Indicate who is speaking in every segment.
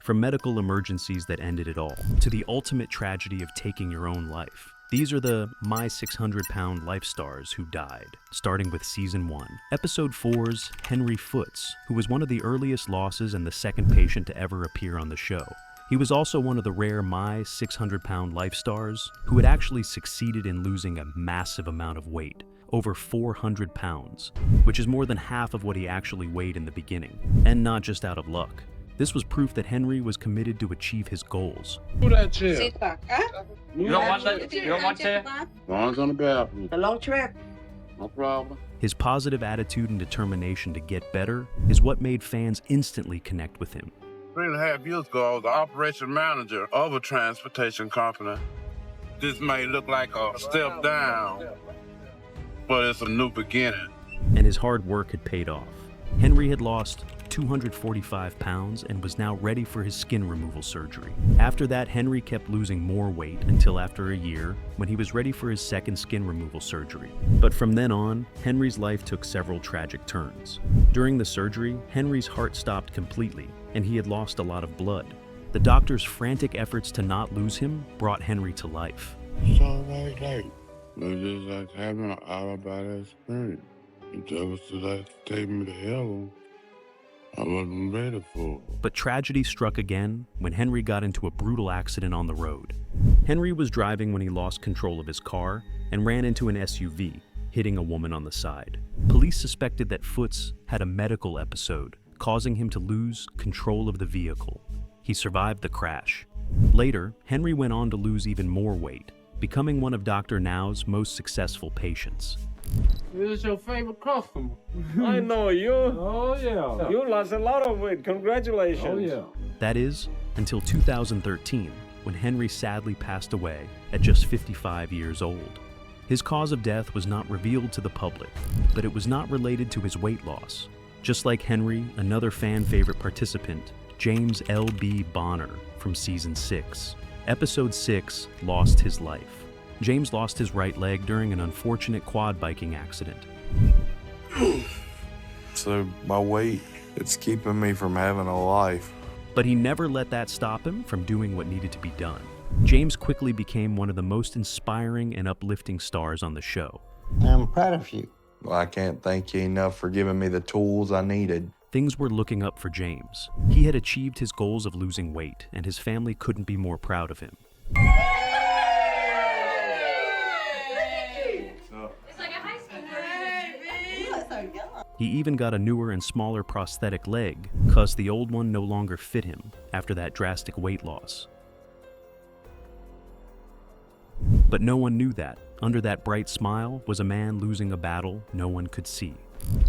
Speaker 1: From medical emergencies that ended it all, to the ultimate tragedy of taking your own life. These are the My 600-Pound Life stars who died, starting with Season 1. Episode 4's Henry Foots, who was one of the earliest losses and the second patient to ever appear on the show. He was also one of the rare My 600-Pound Life stars who had actually succeeded in losing a massive amount of weight, over 400 pounds, which is more than half of what he actually weighed in the beginning, and not just out of luck. This was proof that Henry was committed to achieve his goals.
Speaker 2: You don't want
Speaker 3: that? You don't want to?
Speaker 2: Ron's on the bathroom.
Speaker 3: A long trip.
Speaker 2: No problem.
Speaker 1: His positive attitude and determination to get better is what made fans instantly connect with him.
Speaker 2: 3.5 years ago, I was the operation manager of a transportation company. This may look like a step down, but it's a new beginning.
Speaker 1: And his hard work had paid off. Henry had lost 245 pounds and was now ready for his skin removal surgery. After that, Henry kept losing more weight until after a year, when he was ready for his second skin removal surgery. But from then on, Henry's life took several tragic turns. During the surgery, Henry's heart stopped completely, and he had lost a lot of blood. The doctor's frantic efforts to not lose him brought Henry to life.
Speaker 2: It's all right, like, it's just like having an out-of-body experience. If that was to like take me to hell, I wasn't ready for it.
Speaker 1: But tragedy struck again when Henry got into a brutal accident on the road. Henry was driving when he lost control of his car and ran into an SUV, hitting a woman on the side. Police suspected that Foots had a medical episode, causing him to lose control of the vehicle. He survived the crash. Later, Henry went on to lose even more weight, becoming one of Dr. Now's most successful patients.
Speaker 4: This is your favorite customer.
Speaker 5: I know you.
Speaker 4: Oh, yeah.
Speaker 5: You lost a lot of weight. Congratulations.
Speaker 4: Oh, yeah.
Speaker 1: That is, until 2013, when Henry sadly passed away at just 55 years old. His cause of death was not revealed to the public, but it was not related to his weight loss. Just like Henry, another fan-favorite participant, James L.B. Bonner from Season 6. Episode 6 lost his life. James lost his right leg during an unfortunate quad biking accident.
Speaker 6: So my weight, it's keeping me from having a life.
Speaker 1: But he never let that stop him from doing what needed to be done. James quickly became one of the most inspiring and uplifting stars on the show.
Speaker 7: I'm proud of you.
Speaker 6: Well, I can't thank you enough for giving me the tools I needed.
Speaker 1: Things were looking up for James. He had achieved his goals of losing weight, and his family couldn't be more proud of him. He even got a newer and smaller prosthetic leg, cause the old one no longer fit him after that drastic weight loss. But no one knew that. Under that bright smile was a man losing a battle no one could see.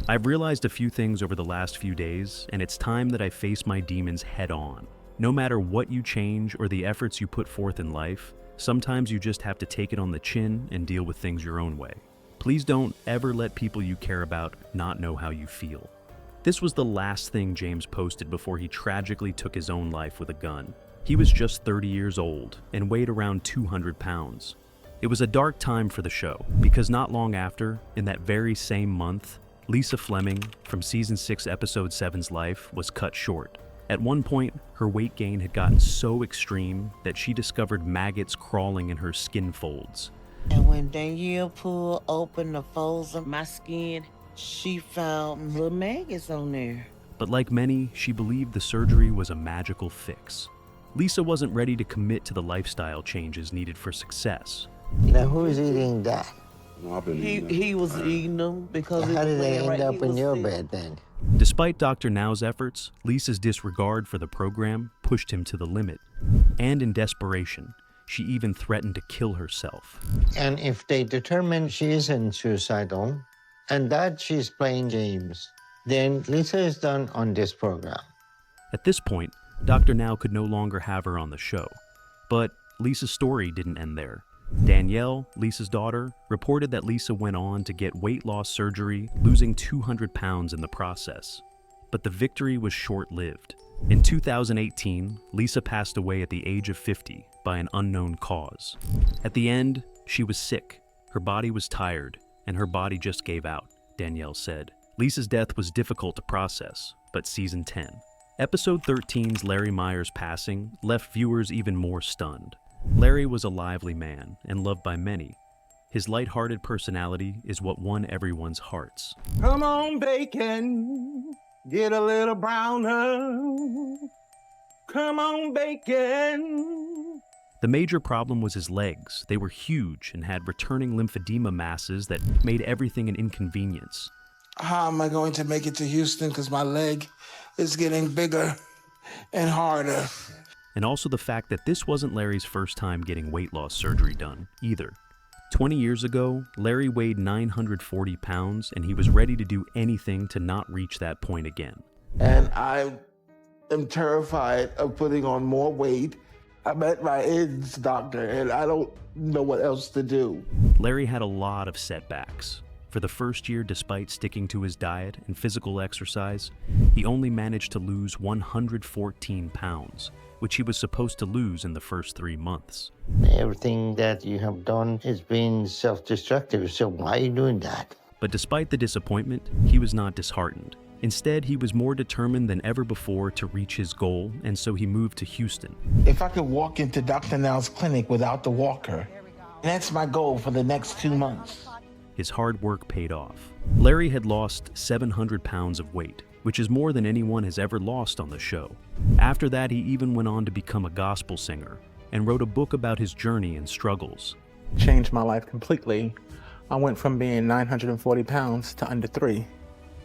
Speaker 1: I've realized a few things over the last few days, and it's time that I face my demons head on. No matter what you change or the efforts you put forth in life, sometimes you just have to take it on the chin and deal with things your own way. Please don't ever let people you care about not know how you feel. This was the last thing James posted before he tragically took his own life with a gun. He was just 30 years old and weighed around 200 pounds. It was a dark time for the show, because not long after, in that very same month, Lisa Fleming from Season 6, Episode 7's life was cut short. At one point, her weight gain had gotten so extreme that she discovered maggots crawling in her skin folds.
Speaker 3: And when Danielle pulled open the folds of my skin, she found little maggots on there.
Speaker 1: But like many, she believed the surgery was a magical fix. Lisa wasn't ready to commit to the lifestyle changes needed for success.
Speaker 7: Now, who's eating that?
Speaker 2: No, I've been eating that.
Speaker 3: He was eating them because
Speaker 7: How did they end up
Speaker 3: He
Speaker 7: in
Speaker 3: was
Speaker 7: your
Speaker 3: sick.
Speaker 7: bed then?
Speaker 1: Despite Dr. Now's efforts, Lisa's disregard for the program pushed him to the limit. And in desperation, she even threatened to kill herself.
Speaker 7: And if they determine she isn't suicidal and that she's playing games, then Lisa is done on this program.
Speaker 1: At this point, Dr. Now could no longer have her on the show. But Lisa's story didn't end there. Danielle, Lisa's daughter, reported that Lisa went on to get weight loss surgery, losing 200 pounds in the process. But the victory was short-lived. In 2018, Lisa passed away at the age of 50 by an unknown cause. At the end, she was sick, her body was tired, and her body just gave out, Danielle said. Lisa's death was difficult to process, but Season 10, Episode 13's Larry Myers passing left viewers even more stunned. Larry was a lively man and loved by many. His lighthearted personality is what won everyone's hearts.
Speaker 8: Come on, bacon, get a little browner. Come on, bacon.
Speaker 1: The major problem was his legs. They were huge and had returning lymphedema masses that made everything an inconvenience.
Speaker 9: How am I going to make it to Houston because my leg is getting bigger and harder?
Speaker 1: And also the fact that this wasn't Larry's first time getting weight loss surgery done, either. 20 years ago, Larry weighed 940 pounds and he was ready to do anything to not reach that point again.
Speaker 9: And I am terrified of putting on more weight. I'm at my ends, doctor, and I don't know what else to do.
Speaker 1: Larry had a lot of setbacks. For the first year, despite sticking to his diet and physical exercise, he only managed to lose 114 pounds, which he was supposed to lose in the first 3 months.
Speaker 7: Everything that you have done has been self-destructive, so why are you doing that?
Speaker 1: But despite the disappointment, he was not disheartened. Instead, he was more determined than ever before to reach his goal, and so he moved to Houston.
Speaker 9: If I could walk into Dr. Now's clinic without the walker, that's my goal for the next 2 months.
Speaker 1: His hard work paid off. Larry had lost 700 pounds of weight, which is more than anyone has ever lost on the show. After that, he even went on to become a gospel singer and wrote a book about his journey and struggles.
Speaker 8: Changed my life completely. I went from being 940 pounds to under 3.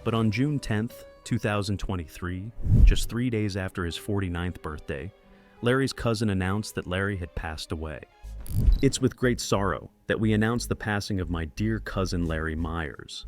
Speaker 1: But on June 10th, 2023, just 3 days after his 49th birthday, Larry's cousin announced that Larry had passed away. "It's with great sorrow that we announce the passing of my dear cousin Larry Myers,"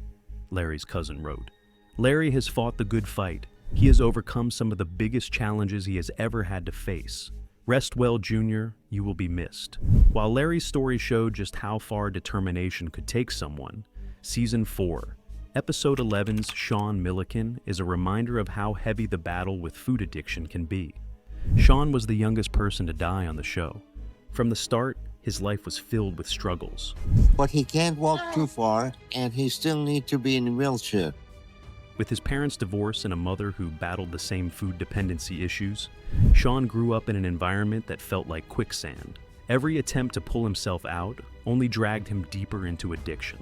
Speaker 1: Larry's cousin wrote. "Larry has fought the good fight. He has overcome some of the biggest challenges he has ever had to face. Rest well, Junior, you will be missed." While Larry's story showed just how far determination could take someone, Season 4, Episode 11's Sean Milliken is a reminder of how heavy the battle with food addiction can be. Sean was the youngest person to die on the show. From the start, his life was filled with struggles.
Speaker 7: But he can't walk too far, and he still needs to be in a wheelchair.
Speaker 1: With his parents' divorce and a mother who battled the same food dependency issues, Sean grew up in an environment that felt like quicksand. Every attempt to pull himself out only dragged him deeper into addiction.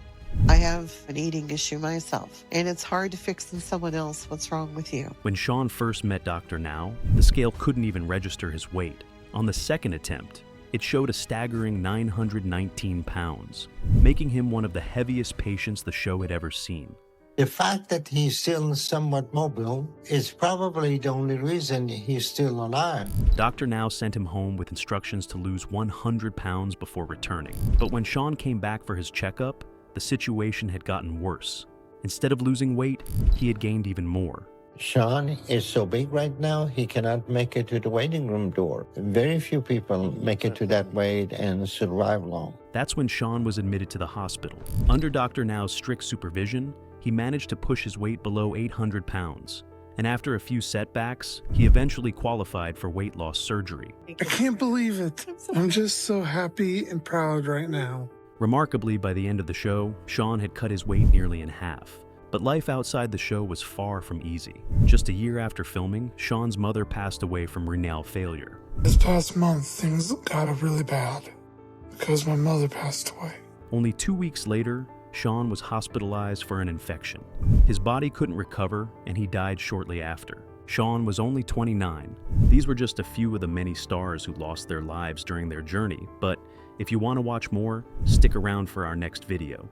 Speaker 10: I have an eating issue myself, and it's hard to fix in someone else what's wrong with you.
Speaker 1: When Sean first met Dr. Now, the scale couldn't even register his weight. On the second attempt, it showed a staggering 919 pounds, making him one of the heaviest patients the show had ever seen.
Speaker 7: The fact that he's still somewhat mobile is probably the only reason he's still alive.
Speaker 1: Dr. Now sent him home with instructions to lose 100 pounds before returning. But when Sean came back for his checkup, the situation had gotten worse. Instead of losing weight, he had gained even more.
Speaker 7: Sean is so big right now, he cannot make it to the waiting room door. Very few people make it to that weight and survive long.
Speaker 1: That's when Sean was admitted to the hospital. Under Dr. Now's strict supervision, he managed to push his weight below 800 pounds. And after a few setbacks, he eventually qualified for weight loss surgery.
Speaker 11: I can't believe it. I'm just so happy and proud right now.
Speaker 1: Remarkably, by the end of the show, Sean had cut his weight nearly in half. But life outside the show was far from easy. Just a year after filming, Sean's mother passed away from renal failure.
Speaker 11: This past month, things got really bad because my mother passed away.
Speaker 1: Only 2 weeks later, Sean was hospitalized for an infection. His body couldn't recover, and he died shortly after. Sean was only 29. These were just a few of the many stars who lost their lives during their journey, but if you want to watch more, stick around for our next video.